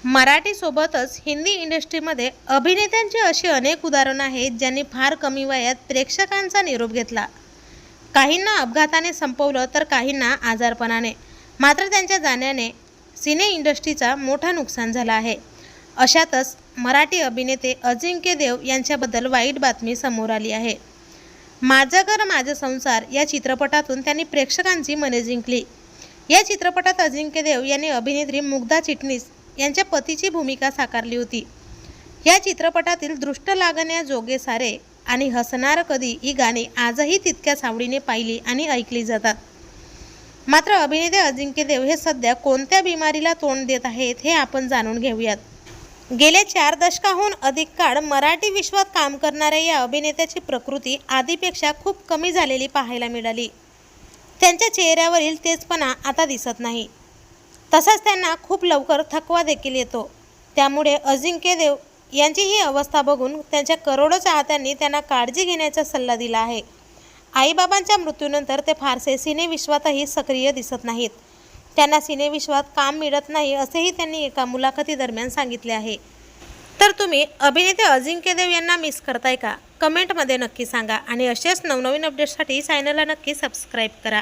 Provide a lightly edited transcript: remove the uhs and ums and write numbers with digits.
मराठीसोबतच हिंदी इंडस्ट्रीमध्ये अभिनेत्यांची अशी अनेक उदाहरणं आहेत ज्यांनी फार कमी वयात प्रेक्षकांचा निरोप घेतला. काहींना अपघाताने संपवलं तर काहींना आजारपणाने. मात्र त्यांच्या जाण्याने सिने इंडस्ट्रीचा मोठा नुकसान झाला आहे. अशातच मराठी अभिनेते अजिंक्य देव यांच्याबद्दल वाईट बातमी समोर आली आहे. माझं घर माझं संसार या चित्रपटातून त्यांनी प्रेक्षकांची मने जिंकली. या चित्रपटात अजिंक्य देव यांनी अभिनेत्री मुग्धा चिटणीस यांच्या पतीची भूमिका साकारली होती. या चित्रपटातील दृष्ट लागण्या जोगे सारे आणि हसणार कधी ही गाणी आजही तितक्याच आवडीने पाहिली आणि ऐकली जातात. मात्र अभिनेते अजिंक्य देव हे सध्या कोणत्या बिमारीला तोंड देत आहेत हे आपण जाणून घेऊयात. गेल्या 4 दशकाहून अधिक काळ मराठी विश्वात काम करणाऱ्या या अभिनेत्याची प्रकृती आधीपेक्षा खूप कमी झालेली पाहायला मिळाली. त्यांच्या चेहऱ्यावरील तेजपणा आता दिसत नाही. तसंच त्यांना खूप लवकर थकवा देखील येतो. त्यामुळे अजिंक्य देव यांची ही अवस्था बघून त्यांच्या करोडो चाहत्यांनी त्यांना काळजी घेण्याचा सल्ला दिला आहे. आईबाबांच्या मृत्यूनंतर ते फारसे सिनेविश्वातही सक्रिय दिसत नाहीत. त्यांना सिनेविश्वात काम मिळत नाही असेही त्यांनी एका मुलाखतीदरम्यान सांगितले आहे. तर तुम्ही अभिनेते अजिंक्य देव यांना मिस करताय का? कमेंटमध्ये नक्की सांगा आणि असेच नवनवीन अपडेट्ससाठी चॅनलला नक्की सबस्क्राईब करा.